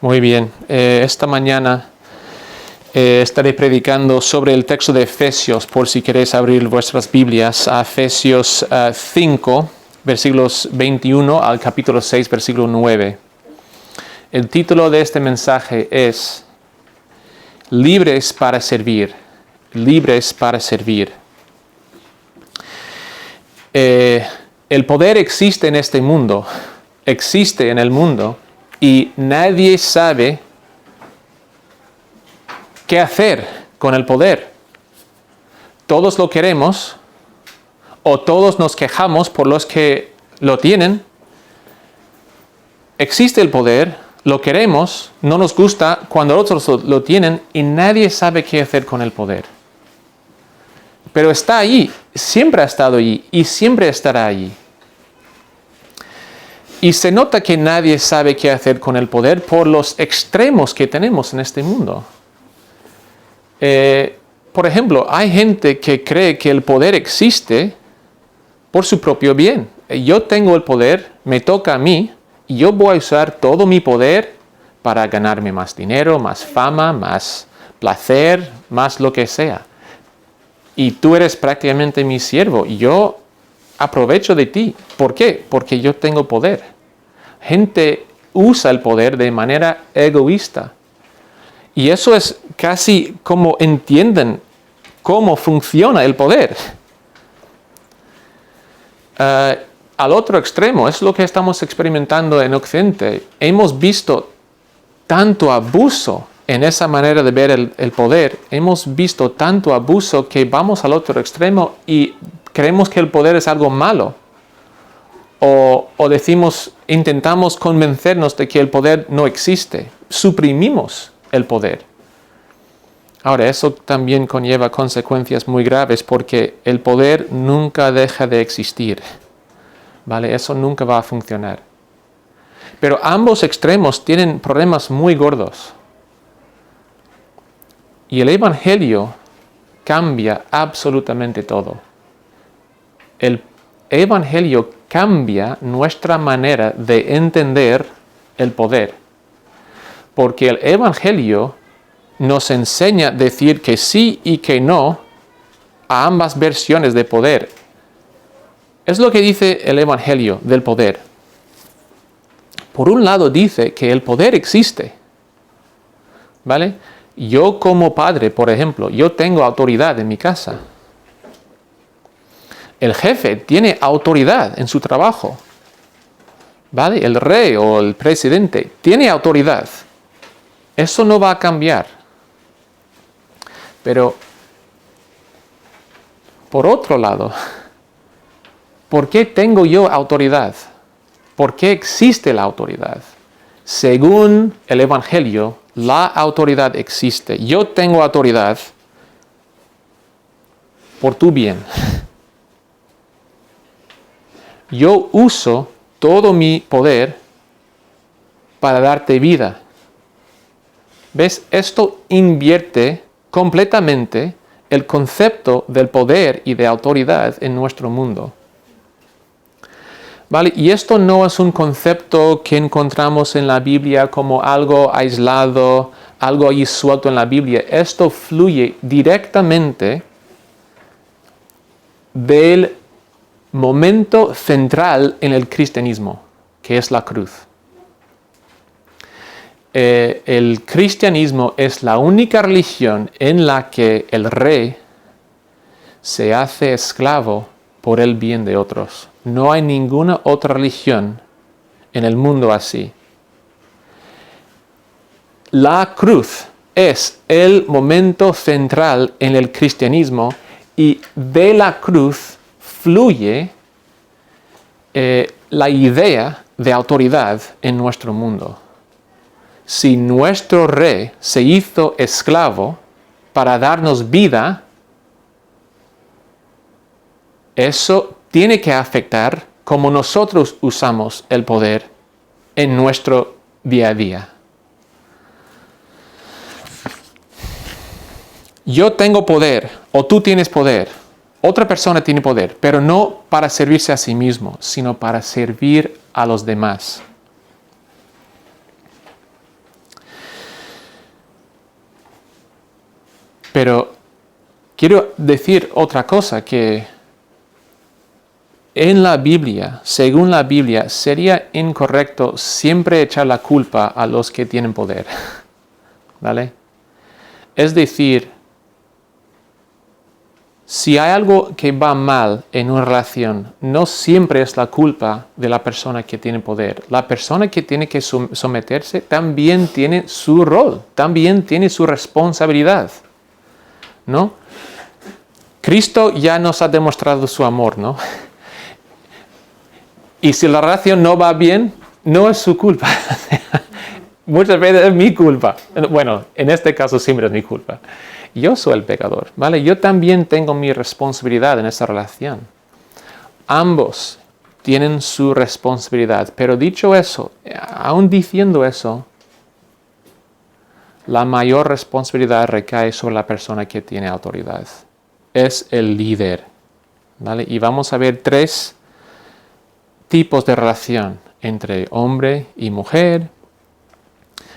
Muy bien, esta mañana estaré predicando sobre el texto de Efesios, por si queréis abrir vuestras Biblias, a Efesios 5, versículos 21 al capítulo 6, versículo 9. El título de este mensaje es Libres para servir, libres para servir. El poder existe en este mundo, existe en el mundo, y nadie sabe qué hacer con el poder. Todos lo queremos, o todos nos quejamos por los que lo tienen. Existe el poder, lo queremos, no nos gusta cuando otros lo tienen, y nadie sabe qué hacer con el poder. Pero está allí, siempre ha estado allí, y siempre estará allí. Y se nota que nadie sabe qué hacer con el poder por los extremos que tenemos en este mundo. Por ejemplo, hay gente que cree que el poder existe por su propio bien. Yo tengo el poder, me toca a mí, y yo voy a usar todo mi poder para ganarme más dinero, más fama, más placer, más lo que sea. Y tú eres prácticamente mi siervo, y yo aprovecho de ti. ¿Por qué? Porque yo tengo poder. Gente usa el poder de manera egoísta. Y eso es casi como entienden cómo funciona el poder. Al otro extremo, es lo que estamos experimentando en Occidente. Hemos visto tanto abuso en esa manera de ver el poder. Hemos visto tanto abuso que vamos al otro extremo y creemos que el poder es algo malo. O intentamos convencernos de que el poder no existe. Suprimimos el poder. Ahora, eso también conlleva consecuencias muy graves porque el poder nunca deja de existir. ¿Vale? Eso nunca va a funcionar. Pero ambos extremos tienen problemas muy gordos. Y el Evangelio cambia absolutamente todo. El Evangelio cambia nuestra manera de entender el poder. Porque el Evangelio nos enseña a decir que sí y que no a ambas versiones de poder. Es lo que dice el Evangelio del poder. Por un lado dice que el poder existe. ¿Vale? Yo como padre, por ejemplo, yo tengo autoridad en mi casa. El jefe tiene autoridad en su trabajo. ¿Vale? El rey o el presidente tiene autoridad. Eso no va a cambiar. Pero, por otro lado, ¿por qué tengo yo autoridad? ¿Por qué existe la autoridad? Según el Evangelio, la autoridad existe. Yo tengo autoridad por tu bien. Yo uso todo mi poder para darte vida. ¿Ves? Esto invierte completamente el concepto del poder y de autoridad en nuestro mundo. ¿Vale? Y esto no es un concepto que encontramos en la Biblia como algo aislado, algo ahí suelto en la Biblia. Esto fluye directamente del momento central en el cristianismo, que es la cruz. El cristianismo es la única religión en la que el rey se hace esclavo por el bien de otros. No hay ninguna otra religión en el mundo así. La cruz es el momento central en el cristianismo y de la cruz fluye la idea de autoridad en nuestro mundo. Si nuestro rey se hizo esclavo para darnos vida, eso tiene que afectar cómo nosotros usamos el poder en nuestro día a día. Yo tengo poder, o tú tienes poder, otra persona tiene poder, pero no para servirse a sí mismo, sino para servir a los demás. Pero quiero decir otra cosa, que en la Biblia, según la Biblia, sería incorrecto siempre echar la culpa a los que tienen poder. ¿Vale? Es decir, si hay algo que va mal en una relación, no siempre es la culpa de la persona que tiene poder. La persona que tiene que someterse también tiene su rol, también tiene su responsabilidad, ¿no? Cristo ya nos ha demostrado su amor, ¿no? Y si la relación no va bien, no es su culpa. Muchas veces es mi culpa. Bueno, en este caso siempre es mi culpa. Yo soy el pecador, ¿vale? Yo también tengo mi responsabilidad en esa relación. Ambos tienen su responsabilidad. Pero dicho eso, aún diciendo eso, la mayor responsabilidad recae sobre la persona que tiene autoridad. Es el líder, ¿vale? Y vamos a ver 3 tipos de relación entre hombre y mujer,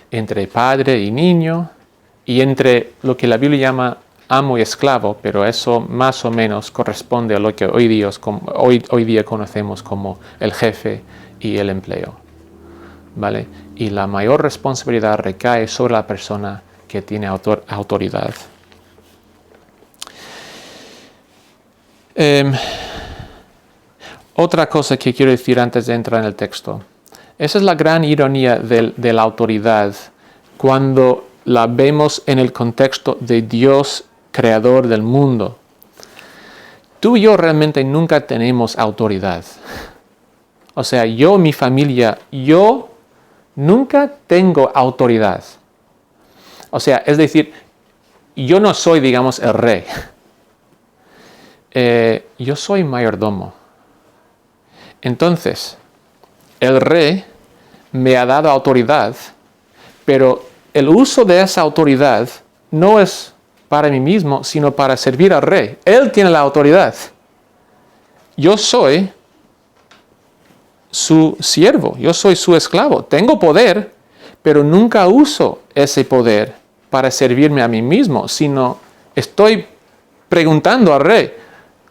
entre padre y niño, y entre lo que la Biblia llama amo y esclavo, pero eso más o menos corresponde a lo que hoy día conocemos como el jefe y el empleo, ¿vale? Y la mayor responsabilidad recae sobre la persona que tiene autoridad. Otra cosa que quiero decir antes de entrar en el texto. Esa es la gran ironía de la autoridad cuando la vemos en el contexto de Dios, creador del mundo. Tú y yo realmente nunca tenemos autoridad. O sea, yo, mi familia, yo nunca tengo autoridad. O sea, es decir, yo no soy, digamos, el rey. Yo soy mayordomo. Entonces, el rey me ha dado autoridad, pero el uso de esa autoridad no es para mí mismo, sino para servir al rey. Él tiene la autoridad. Yo soy su siervo, yo soy su esclavo. Tengo poder, pero nunca uso ese poder para servirme a mí mismo, sino estoy preguntando al rey,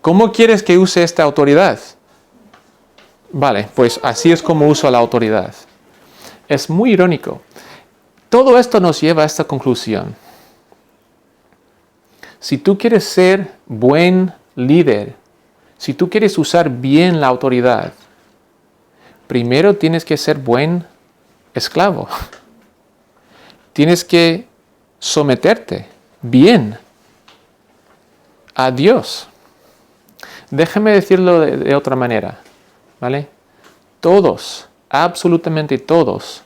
¿cómo quieres que use esta autoridad? Vale, pues así es como uso la autoridad. Es muy irónico. Todo esto nos lleva a esta conclusión. Si tú quieres ser buen líder, si tú quieres usar bien la autoridad, primero tienes que ser buen esclavo. Tienes que someterte bien a Dios. Déjame decirlo de otra manera, ¿vale? Todos, absolutamente todos,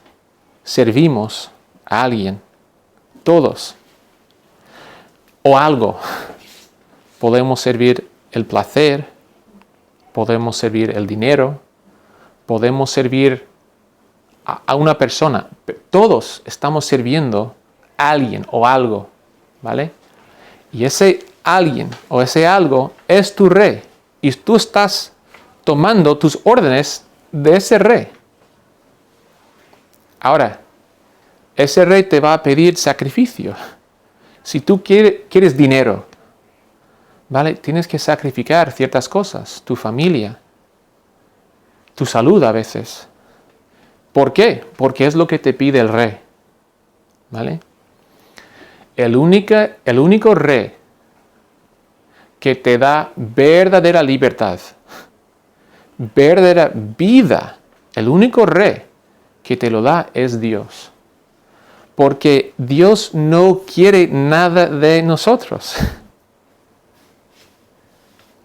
servimos a alguien. Todos. O algo. Podemos servir el placer, podemos servir el dinero, podemos servir a una persona. Todos estamos sirviendo a alguien o algo, ¿vale? Y ese alguien o ese algo es tu rey. Y tú estás tomando tus órdenes de ese rey. Ahora, ese rey te va a pedir sacrificio. Si tú quieres dinero, ¿vale? Tienes que sacrificar ciertas cosas, tu familia, tu salud a veces. ¿Por qué? Porque es lo que te pide el rey, ¿vale? El único rey que te da verdadera libertad, verdadera vida, el único rey que te lo da es Dios. Porque Dios no quiere nada de nosotros.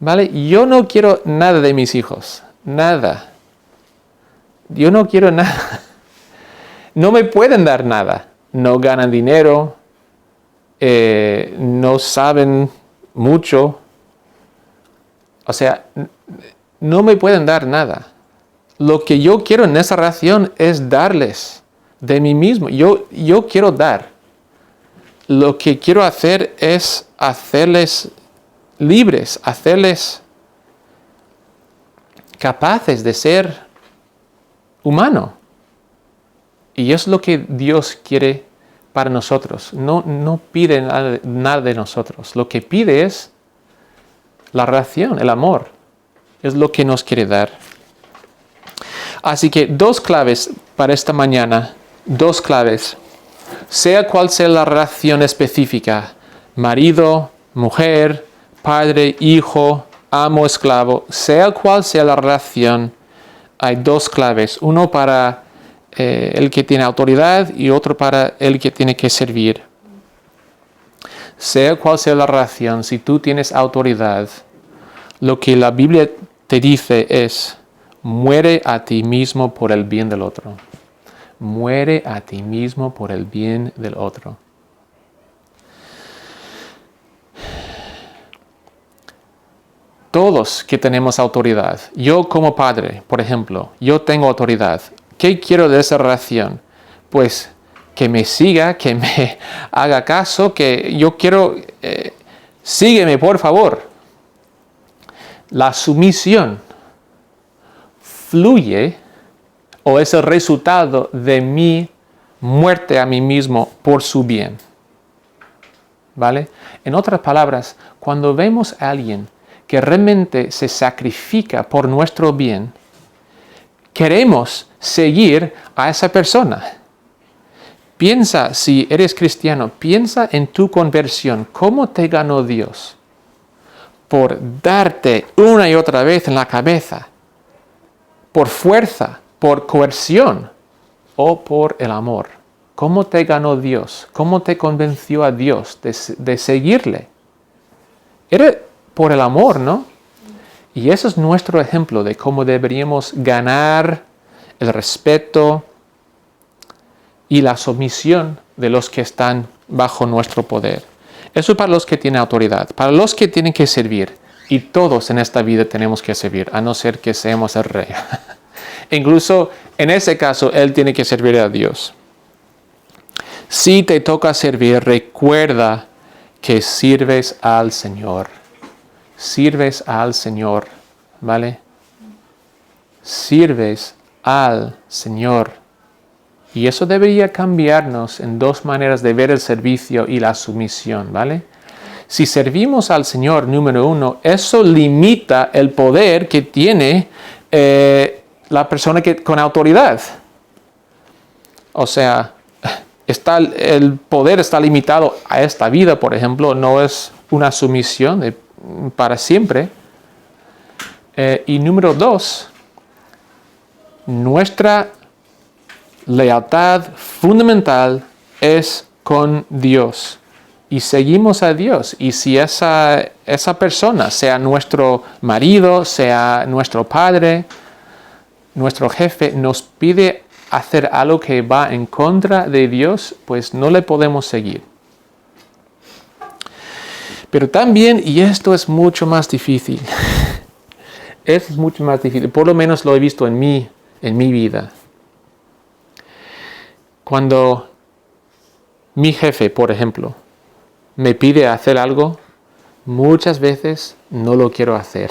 ¿Vale? Yo no quiero nada de mis hijos. Nada. Yo no quiero nada. No me pueden dar nada. No ganan dinero. No saben mucho. O sea, no me pueden dar nada. Lo que yo quiero en esa relación es darles de mí mismo. Yo quiero dar. Lo que quiero hacer es hacerles libres, hacerles capaces de ser humano. Y es lo que Dios quiere para nosotros. No pide nada de nosotros. Lo que pide es la relación, el amor. Es lo que nos quiere dar. Así que 2 claves para esta mañana. 2 claves. Sea cual sea la relación específica. Marido, mujer, padre, hijo, amo, esclavo. Sea cual sea la relación, hay 2 claves. Uno para el que tiene autoridad y otro para el que tiene que servir. Sea cual sea la relación, si tú tienes autoridad, lo que la Biblia te dice es, muere a ti mismo por el bien del otro. Muere a ti mismo por el bien del otro. Todos que tenemos autoridad, yo como padre, por ejemplo, yo tengo autoridad. ¿Qué quiero de esa relación? Pues que me siga, que me haga caso, que yo quiero, sígueme por favor. La sumisión fluye o es el resultado de mi muerte a mí mismo por su bien. ¿Vale? En otras palabras, cuando vemos a alguien que realmente se sacrifica por nuestro bien, queremos seguir a esa persona. Piensa, si eres cristiano, piensa en tu conversión. ¿Cómo te ganó Dios? Por darte una y otra vez en la cabeza. Por fuerza, por coerción o por el amor. ¿Cómo te ganó Dios? ¿Cómo te convenció a Dios de seguirle? Era por el amor, ¿no? Y eso es nuestro ejemplo de cómo deberíamos ganar el respeto y la sumisión de los que están bajo nuestro poder. Eso para los que tienen autoridad, para los que tienen que servir. Y todos en esta vida tenemos que servir, a no ser que seamos el rey. Incluso en ese caso, él tiene que servir a Dios. Si te toca servir, recuerda que sirves al Señor. Sirves al Señor, ¿vale? Sirves al Señor. Y eso debería cambiarnos en 2 maneras de ver el servicio y la sumisión, ¿vale? Si servimos al Señor, número 1, eso limita el poder que tiene la persona con autoridad. O sea, el poder está limitado a esta vida, por ejemplo, no es una sumisión para siempre. Y número 2, nuestra lealtad fundamental es con Dios. Y seguimos a Dios. Y si esa persona, sea nuestro marido, sea nuestro padre, nuestro jefe, nos pide hacer algo que va en contra de Dios, pues no le podemos seguir. Pero también, y esto es mucho más difícil, es mucho más difícil, por lo menos lo he visto en mi vida. Cuando mi jefe, por ejemplo, me pide hacer algo, muchas veces no lo quiero hacer.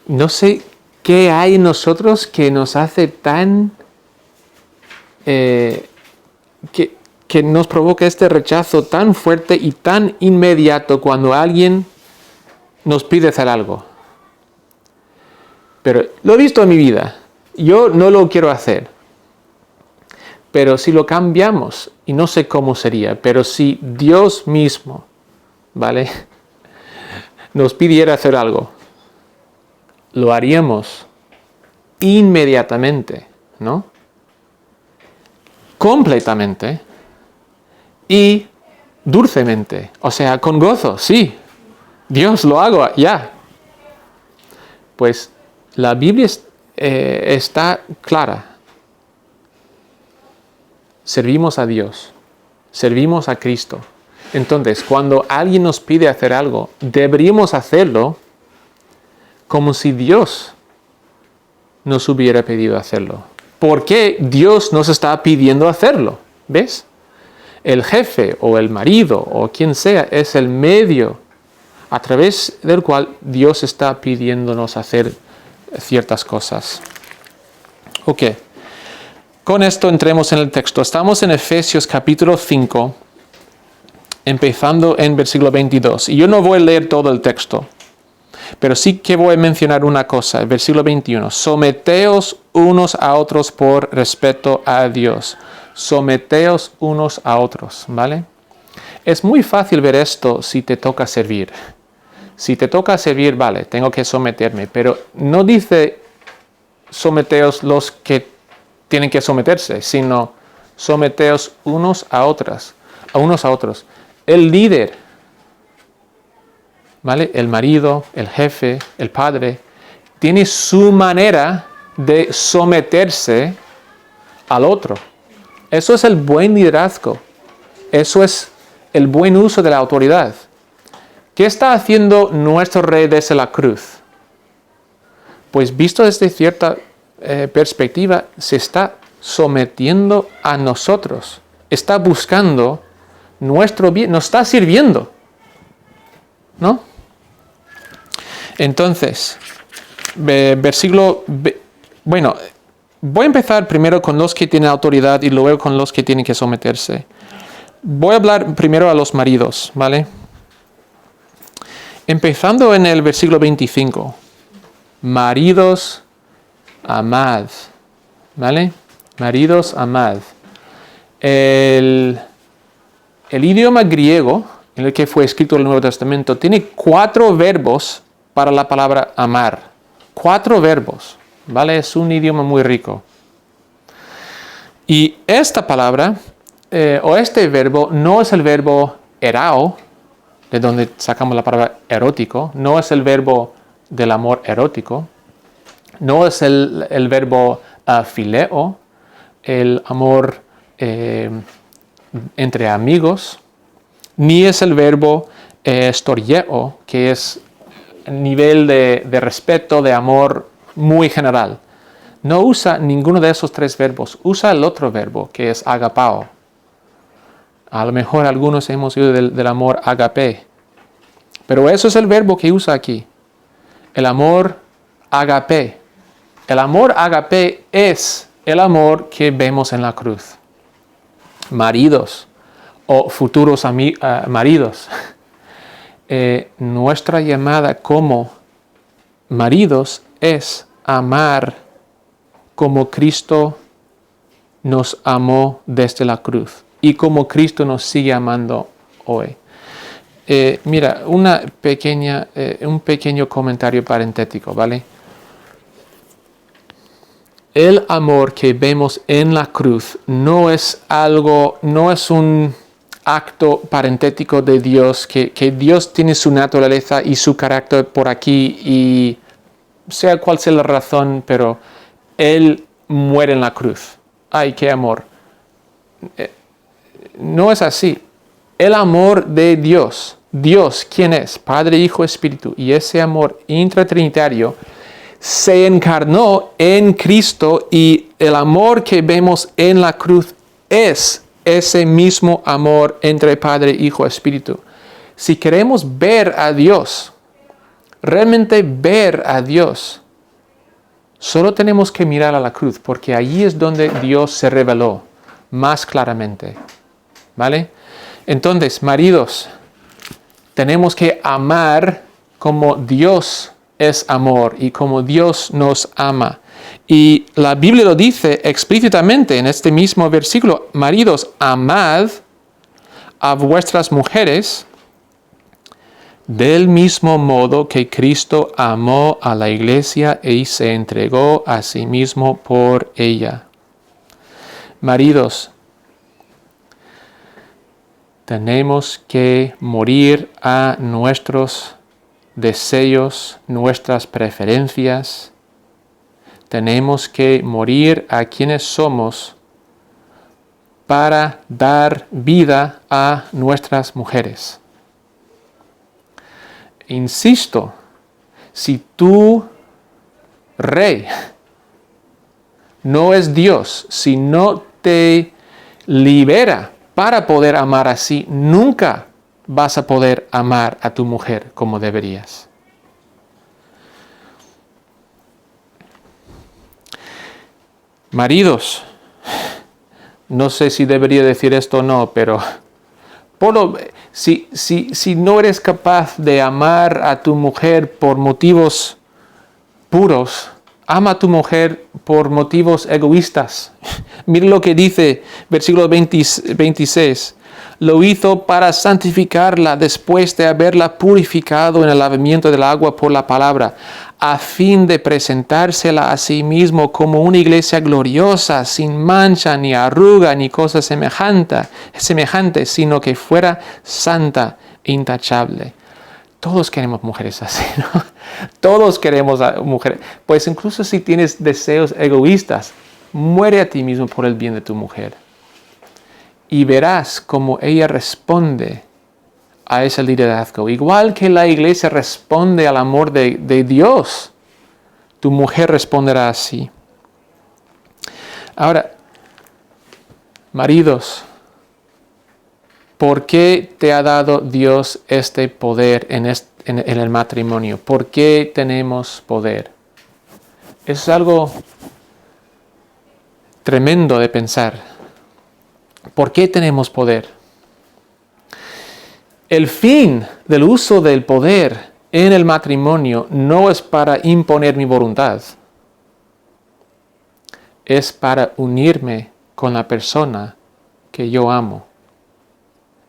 No sé qué hay en nosotros que nos hace tan... que nos provoca este rechazo tan fuerte y tan inmediato cuando alguien nos pide hacer algo. Pero lo he visto en mi vida. Yo no lo quiero hacer. Pero si lo cambiamos, y no sé cómo sería, pero si Dios mismo, ¿vale?, nos pidiera hacer algo, lo haríamos inmediatamente, ¿no? Completamente y dulcemente, o sea, con gozo, sí, Dios, lo hago ya. Pues la Biblia está clara. Servimos a Dios, servimos a Cristo. Entonces, cuando alguien nos pide hacer algo, deberíamos hacerlo como si Dios nos hubiera pedido hacerlo. ¿Por qué Dios nos está pidiendo hacerlo? ¿Ves? El jefe o el marido o quien sea es el medio a través del cual Dios está pidiéndonos hacer ciertas cosas. Ok. con esto entremos en el texto. Estamos en Efesios capítulo 5, empezando en versículo 22. Y yo no voy a leer todo el texto, pero sí que voy a mencionar una cosa. El versículo 21. Someteos unos a otros por respeto a Dios. Someteos unos a otros, ¿vale? Es muy fácil ver esto si te toca servir. Si te toca servir, vale, tengo que someterme, pero no dice someteos los que tienen que someterse, sino someteos unos a otros. El líder, ¿vale? El marido, el jefe, el padre, tiene su manera de someterse al otro. Eso es el buen liderazgo. Eso es el buen uso de la autoridad. ¿Qué está haciendo nuestro rey desde la cruz? Pues visto desde cierta perspectiva, se está sometiendo a nosotros. Está buscando nuestro bien, nos está sirviendo, ¿no? Entonces, bueno, voy a empezar primero con los que tienen autoridad y luego con los que tienen que someterse. Voy a hablar primero a los maridos, ¿vale? Empezando en el versículo 25. Maridos, amad, ¿vale? Maridos, amad. El idioma griego en el que fue escrito el Nuevo Testamento tiene 4 verbos para la palabra amar. 4 verbos, ¿vale? Es un idioma muy rico. Y esta palabra, o este verbo, no es el verbo erao, de donde sacamos la palabra erótico, no es el verbo del amor erótico, no es el verbo phileo, el amor entre amigos, ni es el verbo storgeo, que es nivel de respeto, de amor muy general. No usa ninguno de esos 3 verbos, usa el otro verbo, que es agapao. A lo mejor algunos hemos oído del amor agape, pero eso es el verbo que usa aquí, el amor agape. El amor agape es el amor que vemos en la cruz. Maridos o futuros maridos, nuestra llamada como maridos es amar como Cristo nos amó desde la cruz y como Cristo nos sigue amando hoy. Mira, un pequeño comentario parentético, ¿vale? El amor que vemos en la cruz no es un acto parentético de Dios, que Dios tiene su naturaleza y su carácter por aquí y sea cual sea la razón, pero Él muere en la cruz. ¡Ay, qué amor! No es así. El amor de Dios, ¿quién es? Padre, Hijo, Espíritu, y ese amor intratrinitario se encarnó en Cristo y el amor que vemos en la cruz es ese mismo amor entre Padre, Hijo, Espíritu. Si queremos ver a Dios, realmente ver a Dios, solo tenemos que mirar a la cruz, porque allí es donde Dios se reveló más claramente. ¿Vale? Entonces, maridos, tenemos que amar como Dios es amor y como Dios nos ama. Y la Biblia lo dice explícitamente en este mismo versículo: maridos, amad a vuestras mujeres del mismo modo que Cristo amó a la iglesia y se entregó a sí mismo por ella. Maridos, tenemos que morir a nuestros deseos, nuestras preferencias. Tenemos que morir a quienes somos para dar vida a nuestras mujeres. Insisto, si tu rey no es Dios, si no te libera para poder amar así, nunca vas a poder amar a tu mujer como deberías. Maridos, No sé si debería decir esto o no, pero si no eres capaz de amar a tu mujer por motivos puros, ama a tu mujer por motivos egoístas. Mira lo que dice versículo 26. Lo hizo para santificarla después de haberla purificado en el lavamiento del agua por la palabra, a fin de presentársela a sí mismo como una iglesia gloriosa, sin mancha, ni arruga, ni cosa semejante, sino que fuera santa e intachable. Todos queremos mujeres así, ¿no? Todos queremos a mujeres. Pues incluso si tienes deseos egoístas, muere a ti mismo por el bien de tu mujer. Y verás cómo ella responde a ese liderazgo. Igual que la iglesia responde al amor de Dios, tu mujer responderá así. Ahora, maridos, ¿por qué te ha dado Dios este poder en el matrimonio? ¿Por qué tenemos poder? Es algo tremendo de pensar. ¿Por qué tenemos poder? El fin del uso del poder en el matrimonio no es para imponer mi voluntad. Es para unirme con la persona que yo amo.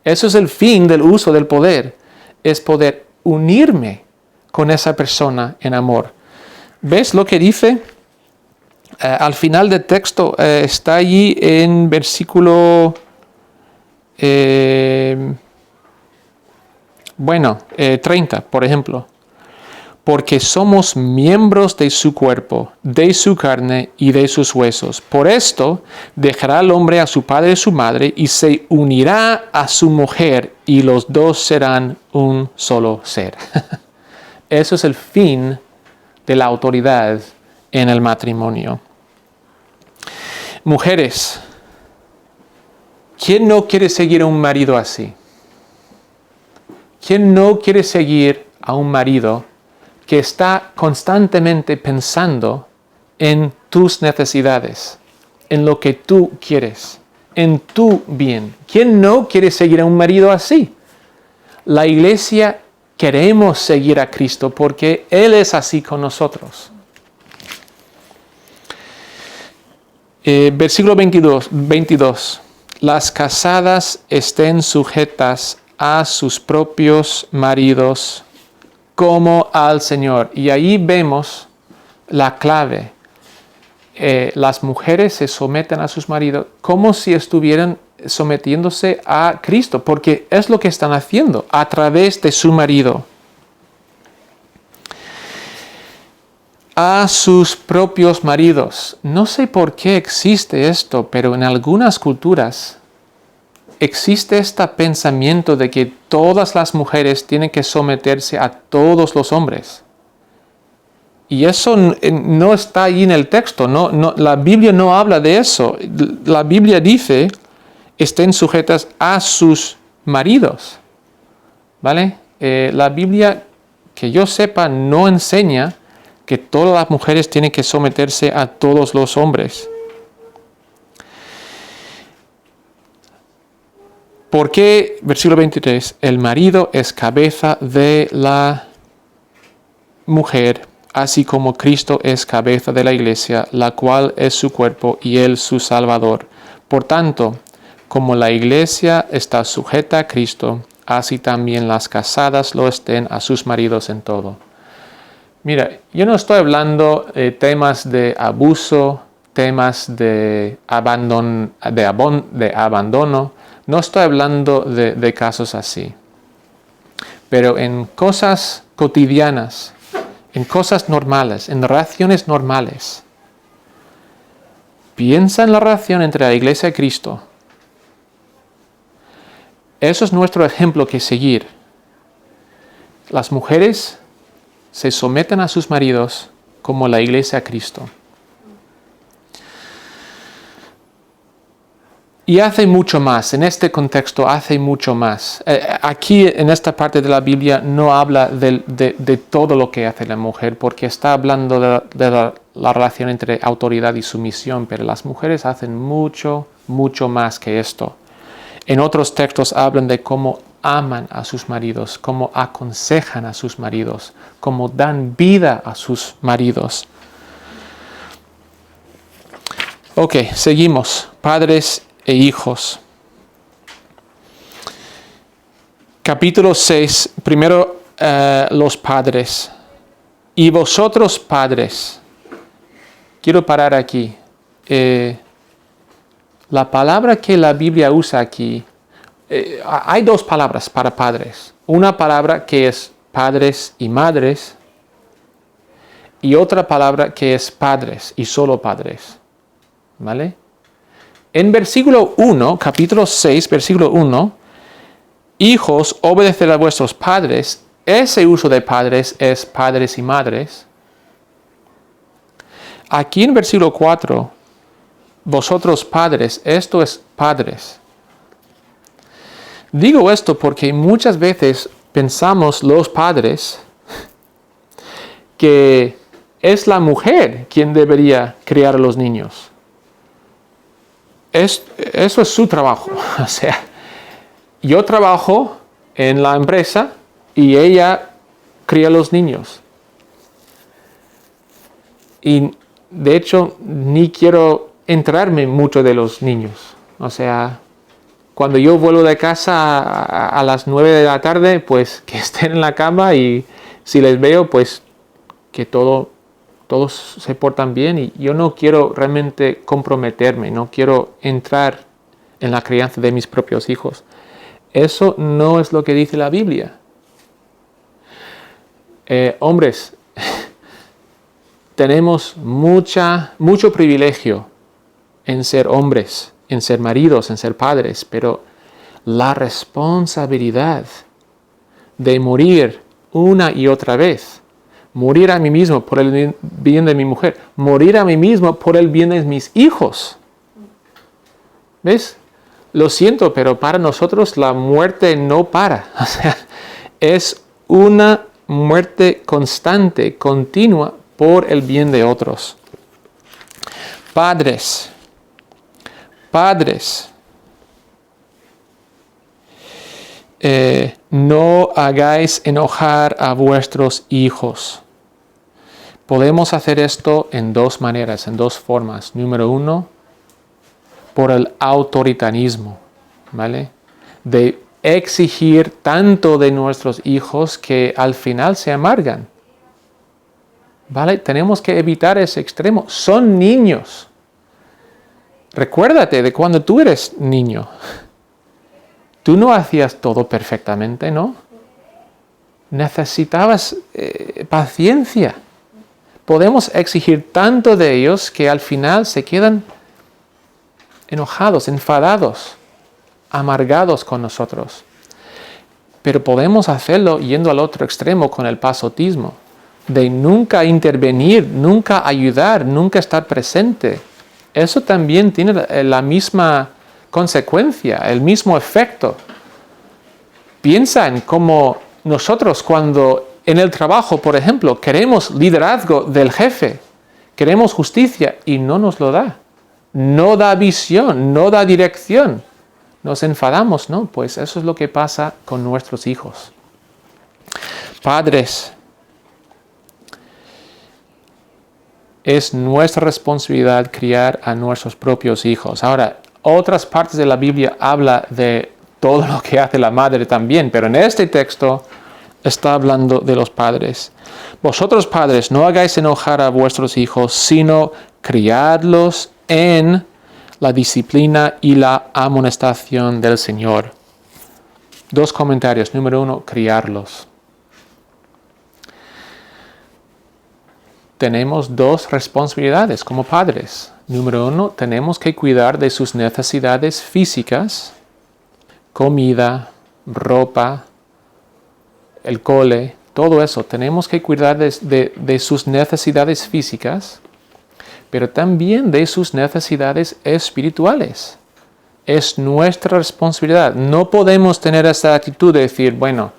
Eso es el fin del uso del poder. Es poder unirme con esa persona en amor. ¿Ves lo que dice? Al final del texto está allí en versículo 30, por ejemplo. Porque somos miembros de su cuerpo, de su carne y de sus huesos. Por esto dejará el hombre a su padre y a su madre y se unirá a su mujer y los dos serán un solo ser. Eso es el fin de la autoridad en el matrimonio. Mujeres, ¿quién no quiere seguir a un marido así? ¿Quién no quiere seguir a un marido que está constantemente pensando en tus necesidades, en lo que tú quieres, en tu bien? ¿Quién no quiere seguir a un marido así? La iglesia queremos seguir a Cristo porque Él es así con nosotros. Versículo 22. Las casadas estén sujetas a sus propios maridos como al Señor. Y ahí vemos la clave. Las mujeres se someten a sus maridos como si estuvieran sometiéndose a Cristo, porque es lo que están haciendo a través de su marido. A sus propios maridos. No sé por qué existe esto, pero en algunas culturas existe este pensamiento de que todas las mujeres tienen que someterse a todos los hombres. Y eso no está ahí en el texto. La Biblia no habla de eso. La Biblia dice, estén sujetas a sus maridos. ¿Vale? La Biblia, que yo sepa, no enseña que todas las mujeres tienen que someterse a todos los hombres. Porque, versículo 23, el marido es cabeza de la mujer, así como Cristo es cabeza de la iglesia, la cual es su cuerpo y él su Salvador. Por tanto, como la iglesia está sujeta a Cristo, así también las casadas lo estén a sus maridos en todo. Mira, yo no estoy hablando de temas de abuso, temas de abandono, no estoy hablando de casos así. Pero en cosas cotidianas, en cosas normales, en relaciones normales, piensa en la relación entre la iglesia y Cristo. Eso es nuestro ejemplo que seguir. Las mujeres se someten a sus maridos como la iglesia a Cristo. Y hace mucho más, en este contexto hace mucho más. Aquí en esta parte de la Biblia no habla de todo lo que hace la mujer, porque está hablando de la relación entre autoridad y sumisión, pero las mujeres hacen mucho, mucho más que esto. En otros textos hablan de cómo aman a sus maridos, cómo aconsejan a sus maridos, cómo dan vida a sus maridos. Ok, seguimos. Padres e hijos. Capítulo 6, primero los padres. Y vosotros padres, quiero parar aquí. La palabra que la Biblia usa aquí, hay dos palabras para padres. Una palabra que es padres y madres, y otra palabra que es padres y solo padres. ¿Vale? En versículo 1, capítulo 6, versículo 1, hijos, obedeced a vuestros padres. Ese uso de padres es padres y madres. Aquí en versículo 4, vosotros padres, esto es padres. Digo esto porque muchas veces pensamos los padres que es la mujer quien debería criar a los niños. Eso es su trabajo. O sea, yo trabajo en la empresa y ella cría a los niños. Y de hecho, ni quiero enterarme mucho de los niños. O sea, cuando yo vuelvo de casa a las 9 de la tarde, pues que estén en la cama, y si les veo, pues que todos se portan bien, y yo no quiero realmente comprometerme, no quiero entrar en la crianza de mis propios hijos. Eso no es lo que dice la Biblia. Hombres, tenemos mucho privilegio en ser hombres, en ser maridos, en ser padres, pero la responsabilidad de morir una y otra vez, morir a mí mismo por el bien de mi mujer, morir a mí mismo por el bien de mis hijos. ¿Ves? Lo siento, pero para nosotros la muerte no para. O sea, es una muerte constante, continua, por el bien de otros. Padres, no hagáis enojar a vuestros hijos. Podemos hacer esto en dos maneras, en dos formas. Número 1, por el autoritarismo, ¿vale? De exigir tanto de nuestros hijos que al final se amargan. ¿Vale? Tenemos que evitar ese extremo. Son niños. Recuérdate de cuando tú eres niño. Tú no hacías todo perfectamente, ¿no? Necesitabas paciencia. Podemos exigir tanto de ellos que al final se quedan enojados, enfadados, amargados con nosotros. Pero podemos hacerlo yendo al otro extremo con el pasotismo, de nunca intervenir, nunca ayudar, nunca estar presente. Eso también tiene la misma consecuencia, el mismo efecto. Piensa en cómo nosotros, cuando en el trabajo, por ejemplo, queremos liderazgo del jefe, queremos justicia y no nos lo da. No da visión, no da dirección. Nos enfadamos, ¿no? Pues eso es lo que pasa con nuestros hijos. Padres, es nuestra responsabilidad criar a nuestros propios hijos. Ahora, otras partes de la Biblia habla de todo lo que hace la madre también, pero en este texto está hablando de los padres. Vosotros padres, no hagáis enojar a vuestros hijos, sino criadlos en la disciplina y la amonestación del Señor. Dos comentarios. Número 1, criarlos. Tenemos dos responsabilidades como padres. Número 1, tenemos que cuidar de sus necesidades físicas, comida, ropa, el cole, todo eso. Tenemos que cuidar de sus necesidades físicas, pero también de sus necesidades espirituales. Es nuestra responsabilidad. No podemos tener esa actitud de decir, bueno,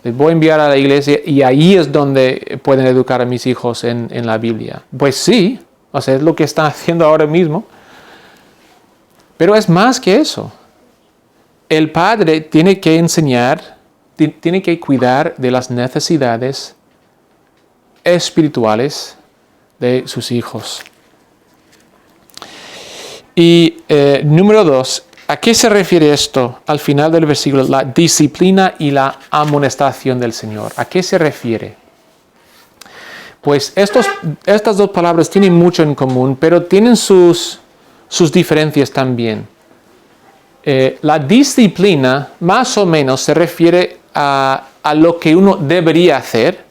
les voy a enviar a la iglesia y ahí es donde pueden educar a mis hijos en la Biblia. Pues sí, O sea, es lo que están haciendo ahora mismo. Pero es más que eso. El padre tiene que enseñar, tiene que cuidar de las necesidades espirituales de sus hijos. Y número 2, ¿a qué se refiere esto al final del versículo? La disciplina y la amonestación del Señor. ¿A qué se refiere? Pues estas dos palabras tienen mucho en común, pero tienen sus diferencias también. La disciplina más o menos se refiere a lo que uno debería hacer,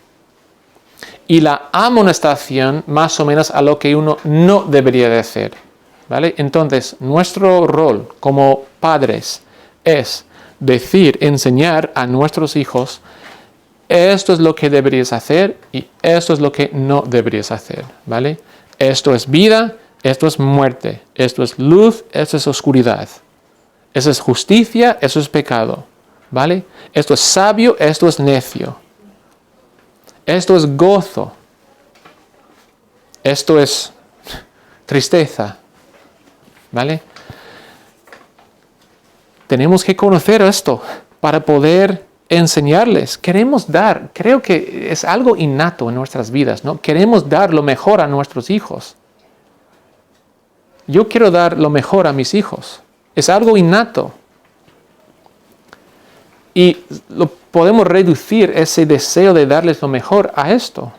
y la amonestación más o menos a lo que uno no debería de hacer. ¿Vale? Entonces, nuestro rol como padres es enseñar a nuestros hijos, esto es lo que deberías hacer y esto es lo que no deberías hacer. ¿Vale? Esto es vida, esto es muerte, esto es luz, esto es oscuridad. Eso es justicia, eso es pecado. ¿Vale? Esto es sabio, esto es necio. Esto es gozo. Esto es tristeza. ¿Vale? Tenemos que conocer esto para poder enseñarles. Queremos dar, creo que es algo innato en nuestras vidas, ¿no? Queremos dar lo mejor a nuestros hijos. Yo quiero dar lo mejor a mis hijos. Es algo innato. Y podemos reducir ese deseo de darles lo mejor a esto.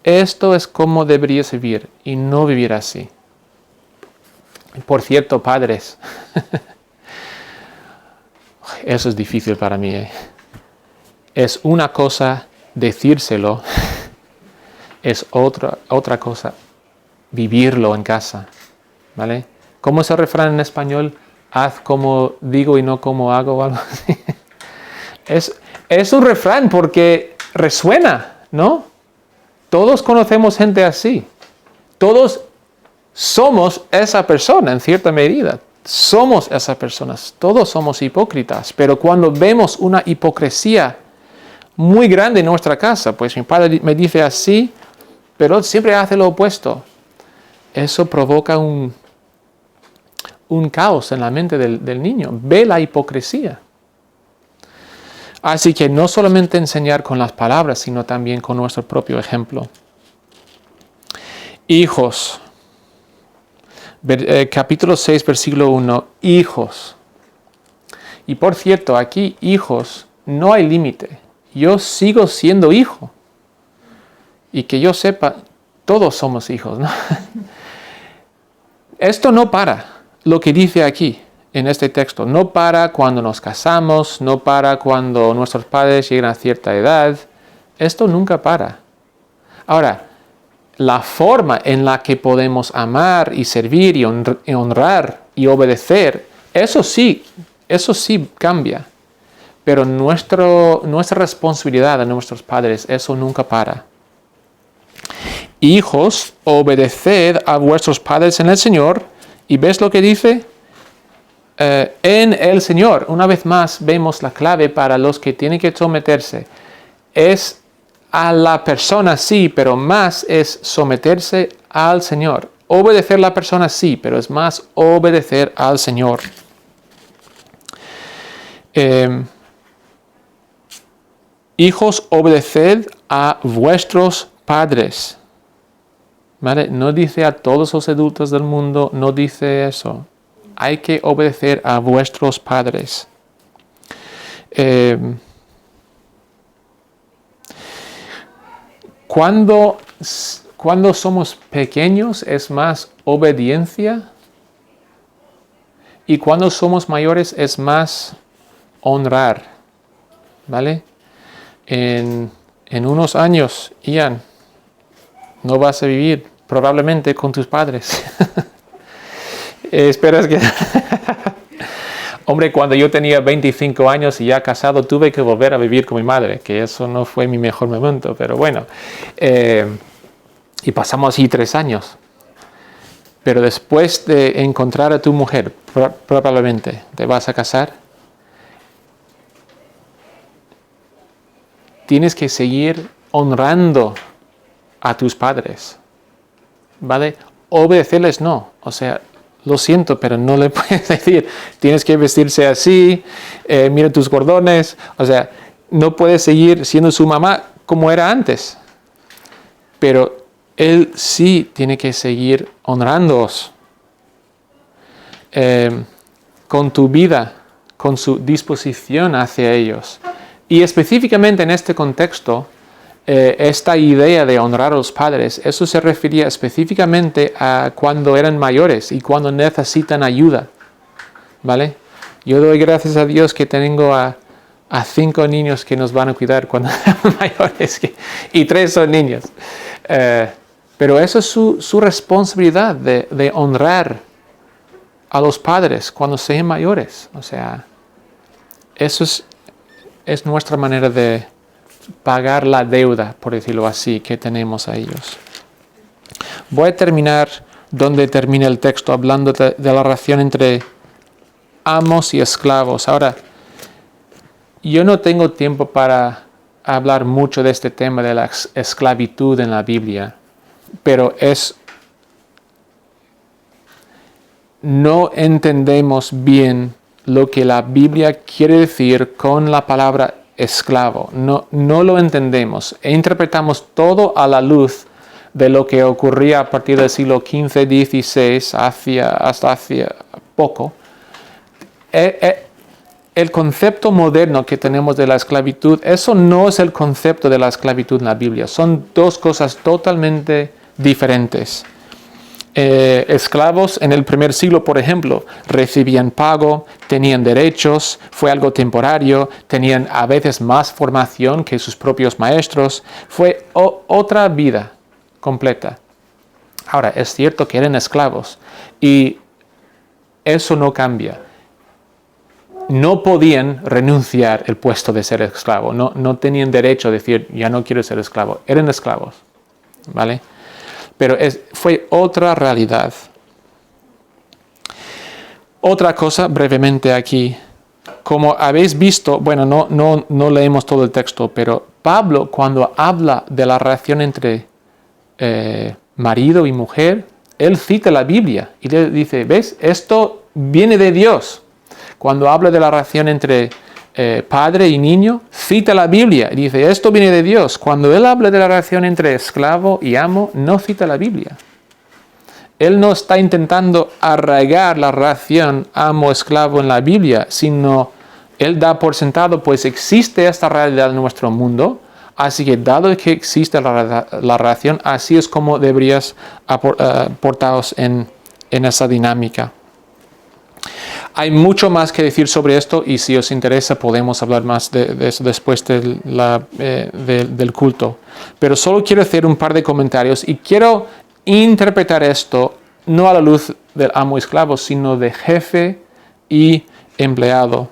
Esto es como deberías vivir y no vivir así. Por cierto, padres, eso es difícil para mí. Es una cosa decírselo, es otra cosa vivirlo en casa. ¿Vale? ¿Cómo es el refrán en español? Haz como digo y no como hago, o algo así. Es un refrán porque resuena, ¿no? Todos conocemos gente así. Todos somos esa persona en cierta medida. Somos esas personas. Todos somos hipócritas. Pero cuando vemos una hipocresía muy grande en nuestra casa, pues mi padre me dice así, pero siempre hace lo opuesto. Eso provoca un caos en la mente del niño. Ve la hipocresía. Así que no solamente enseñar con las palabras, sino también con nuestro propio ejemplo. Hijos. Capítulo 6, versículo 1. Hijos. Y por cierto, aquí, hijos, no hay límite. Yo sigo siendo hijo. Y que yo sepa, todos somos hijos, ¿no? Esto no para. Lo que dice aquí, en este texto, no para cuando nos casamos, no para cuando nuestros padres llegan a cierta edad. Esto nunca para. Ahora, la forma en la que podemos amar y servir y honrar y obedecer, eso sí cambia. Pero nuestra responsabilidad a nuestros padres, eso nunca para. Hijos, obedeced a vuestros padres en el Señor. ¿Y ves lo que dice? En el Señor. Una vez más vemos la clave para los que tienen que someterse. Es a la persona sí, pero más es someterse al Señor. Obedecer a la persona sí, pero es más obedecer al Señor. Hijos, obedeced a vuestros padres. ¿Vale? No dice a todos los adultos del mundo, no dice eso. Hay que obedecer a vuestros padres. Cuando somos pequeños es más obediencia, y cuando somos mayores es más honrar. ¿Vale? En unos años, Ian, no vas a vivir probablemente con tus padres. Esperas que... Hombre, cuando yo tenía 25 años y ya casado, tuve que volver a vivir con mi madre, que eso no fue mi mejor momento, pero bueno. Y pasamos así 3 años. Pero después de encontrar a tu mujer, probablemente te vas a casar. Tienes que seguir honrando a tus padres. ¿vale? Obedecerles no. O sea, lo siento, pero no le puedes decir, tienes que vestirse así, mira tus cordones. O sea, no puedes seguir siendo su mamá como era antes. Pero él sí tiene que seguir honrándoos con tu vida, con su disposición hacia ellos. Y específicamente en este contexto, esta idea de honrar a los padres, eso se refería específicamente a cuando eran mayores y cuando necesitan ayuda, ¿vale? Yo doy gracias a Dios que tengo a 5 niños que nos van a cuidar cuando sean mayores y 3 son niños. Pero eso es su responsabilidad de honrar a los padres cuando sean mayores. O sea, eso es nuestra manera de pagar la deuda, por decirlo así, que tenemos a ellos. Voy a terminar donde termina el texto, hablando de la relación entre amos y esclavos. Ahora, yo no tengo tiempo para hablar mucho de este tema de la esclavitud en la Biblia, pero no entendemos bien lo que la Biblia quiere decir con la palabra esclavo. No lo entendemos e interpretamos todo a la luz de lo que ocurría a partir del siglo XV, XVI, hasta hace poco. El concepto moderno que tenemos de la esclavitud, eso no es el concepto de la esclavitud en la Biblia. Son dos cosas totalmente diferentes. Esclavos en el primer siglo, por ejemplo, recibían pago, tenían derechos, fue algo temporario, tenían a veces más formación que sus propios maestros, fue otra vida completa. Ahora, es cierto que eran esclavos y eso no cambia. No podían renunciar el puesto de ser esclavo, no tenían derecho a decir, ya no quiero ser esclavo, eran esclavos, ¿vale? Pero fue otra realidad. Otra cosa brevemente aquí. Como habéis visto, bueno, no leemos todo el texto, pero Pablo cuando habla de la relación entre marido y mujer, él cita la Biblia y le dice, ¿ves? Esto viene de Dios. Cuando habla de la relación entre padre y niño, cita la Biblia y dice, esto viene de Dios. Cuando él habla de la relación entre esclavo y amo, no cita la Biblia. Él no está intentando arraigar la relación amo-esclavo en la Biblia, sino él da por sentado, pues existe esta realidad en nuestro mundo, así que dado que existe la relación, así es como deberías portaros en esa dinámica. Hay mucho más que decir sobre esto y si os interesa podemos hablar más de eso después del culto. Pero solo quiero hacer un par de comentarios y quiero interpretar esto no a la luz del amo y esclavo, sino de jefe y empleado.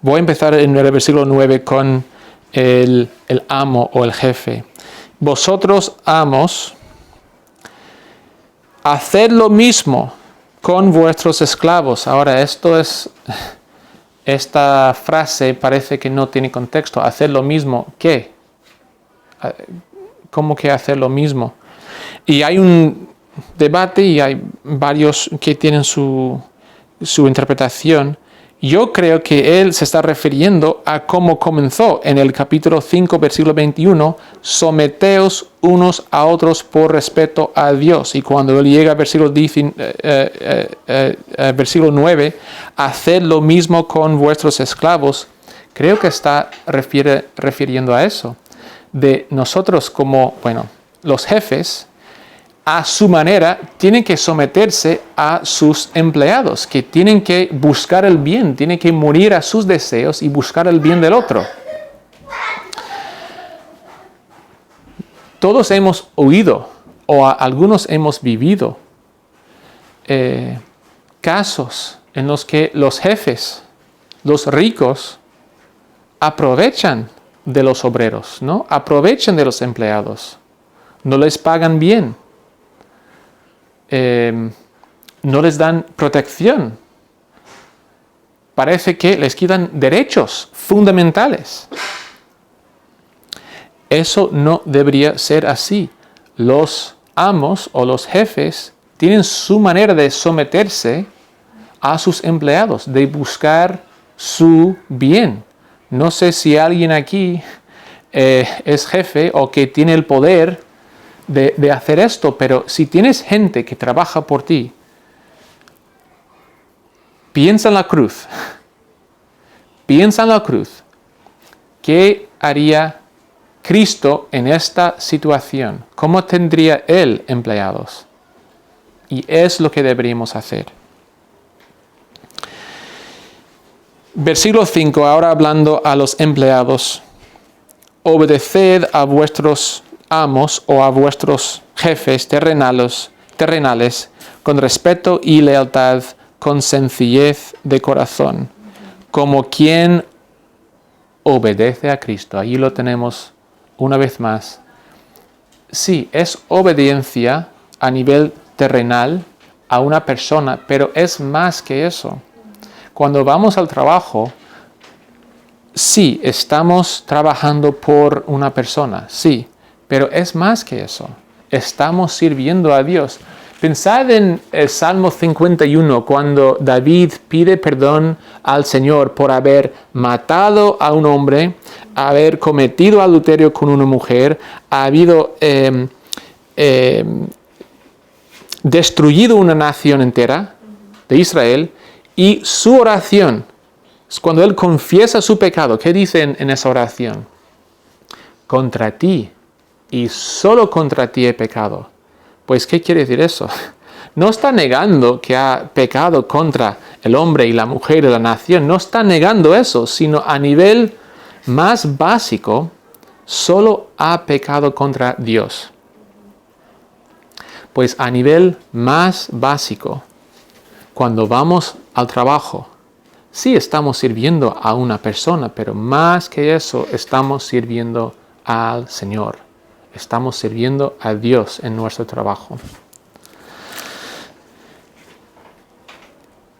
Voy a empezar en el versículo 9 con el amo o el jefe. Vosotros, amos, haced lo mismo con vuestros esclavos. Ahora, esta frase parece que no tiene contexto. Hacer lo mismo, ¿qué? ¿Cómo que hacer lo mismo? Y hay un debate y hay varios que tienen su interpretación. Yo creo que él se está refiriendo a cómo comenzó en el capítulo 5, versículo 21, someteos unos a otros por respeto a Dios. Y cuando él llega al versículo 9, haced lo mismo con vuestros esclavos, creo que está refiriendo a eso. De nosotros como, los jefes, a su manera, tienen que someterse a sus empleados, que tienen que buscar el bien, tienen que morir a sus deseos y buscar el bien del otro. Todos hemos oído, o algunos hemos vivido, casos en los que los jefes, los ricos, aprovechan de los obreros, ¿no? Aprovechan de los empleados, no les pagan bien. No les dan protección. Parece que les quitan derechos fundamentales. Eso no debería ser así. Los amos o los jefes tienen su manera de someterse a sus empleados, de buscar su bien. No sé si alguien aquí es jefe o que tiene el poder de hacer esto, pero si tienes gente que trabaja por ti, piensa en la cruz. Piensa en la cruz. ¿Qué haría Cristo en esta situación? ¿Cómo tendría Él empleados? Y es lo que deberíamos hacer. Versículo 5, ahora hablando a los empleados. Obedeced a vuestros amos o a vuestros jefes terrenales con respeto y lealtad, con sencillez de corazón, como quien obedece a Cristo. Allí lo tenemos una vez más. Sí, es obediencia a nivel terrenal a una persona, pero es más que eso. Cuando vamos al trabajo, sí, estamos trabajando por una persona, sí, pero es más que eso. Estamos sirviendo a Dios. Pensad en el Salmo 51, cuando David pide perdón al Señor por haber matado a un hombre, haber cometido adulterio con una mujer, ha habido destruido una nación entera de Israel, y su oración es cuando él confiesa su pecado. ¿Qué dice en esa oración? Contra ti y solo contra ti he pecado. Pues, ¿qué quiere decir eso? No está negando que ha pecado contra el hombre y la mujer y la nación. No está negando eso, sino a nivel más básico, solo ha pecado contra Dios. Pues a nivel más básico, cuando vamos al trabajo, sí estamos sirviendo a una persona, pero más que eso, estamos sirviendo al Señor. Estamos sirviendo a Dios en nuestro trabajo.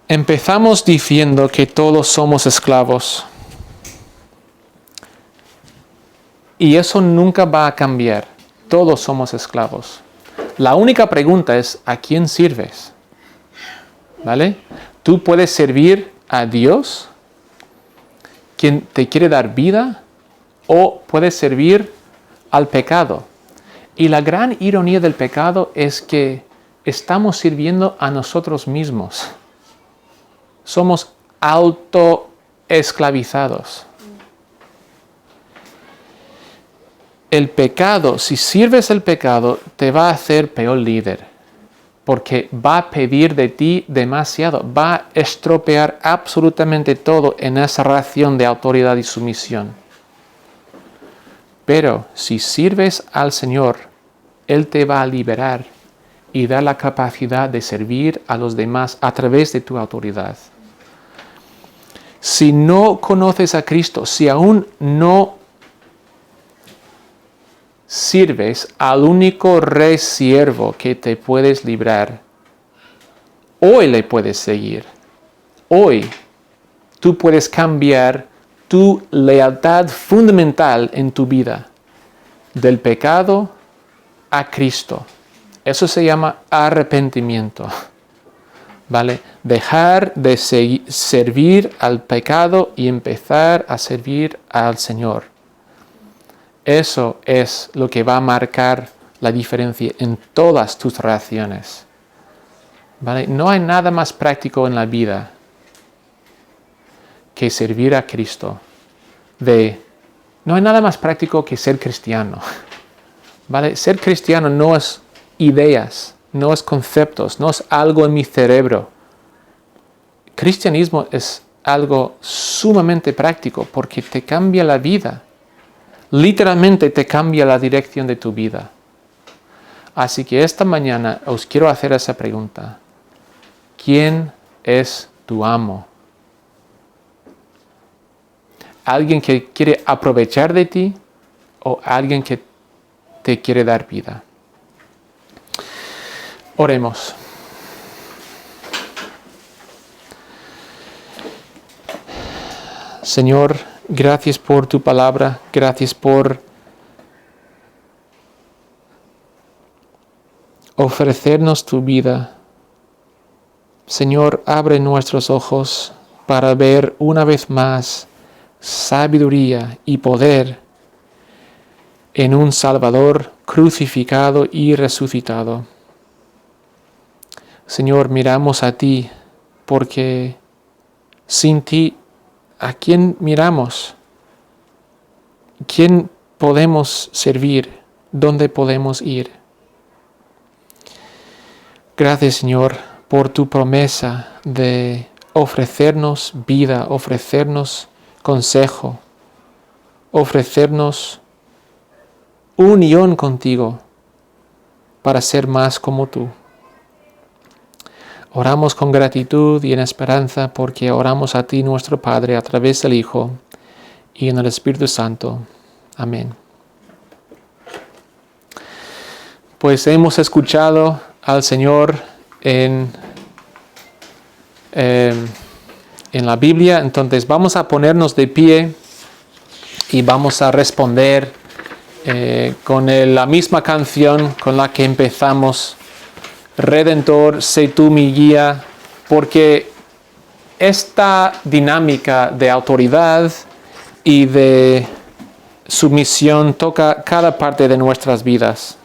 Empezamos diciendo que todos somos esclavos. Y eso nunca va a cambiar. Todos somos esclavos. La única pregunta es, ¿a quién sirves? ¿Vale? Tú puedes servir a Dios, quien te quiere dar vida, o puedes servir al pecado. Y la gran ironía del pecado es que estamos sirviendo a nosotros mismos. Somos autoesclavizados. El pecado, si sirves el pecado, te va a hacer peor líder, porque va a pedir de ti demasiado, va a estropear absolutamente todo en esa relación de autoridad y sumisión. Pero si sirves al Señor, Él te va a liberar y dar la capacidad de servir a los demás a través de tu autoridad. Si no conoces a Cristo, si aún no sirves al único Rey siervo que te puedes librar, hoy le puedes seguir. Hoy tú puedes cambiar tu lealtad fundamental en tu vida, del pecado a Cristo. Eso se llama arrepentimiento. ¿Vale? Dejar de servir al pecado y empezar a servir al Señor. Eso es lo que va a marcar la diferencia en todas tus relaciones. ¿Vale? No hay nada más práctico en la vida que servir a Cristo. No hay nada más práctico que ser cristiano. ¿Vale? Ser cristiano no es ideas, no es conceptos, no es algo en mi cerebro. Cristianismo es algo sumamente práctico porque te cambia la vida. Literalmente te cambia la dirección de tu vida. Así que esta mañana os quiero hacer esa pregunta. ¿Quién es tu amo? ¿Alguien que quiere aprovechar de ti o alguien que te quiere dar vida? Oremos. Señor, gracias por tu palabra, gracias por ofrecernos tu vida. Señor, abre nuestros ojos para ver una vez más sabiduría y poder en un Salvador crucificado y resucitado. Señor, miramos a ti, porque sin ti, ¿a quién miramos? ¿Quién podemos servir? ¿Dónde podemos ir? Gracias, Señor, por tu promesa de ofrecernos vida, ofrecernos consejo, ofrecernos unión contigo para ser más como tú. Oramos con gratitud y en esperanza porque oramos a ti, nuestro Padre, a través del Hijo y en el Espíritu Santo. Amén. Pues hemos escuchado al Señor en la Biblia, entonces vamos a ponernos de pie y vamos a responder con la misma canción con la que empezamos. Redentor, sé tú mi guía, porque esta dinámica de autoridad y de sumisión toca cada parte de nuestras vidas.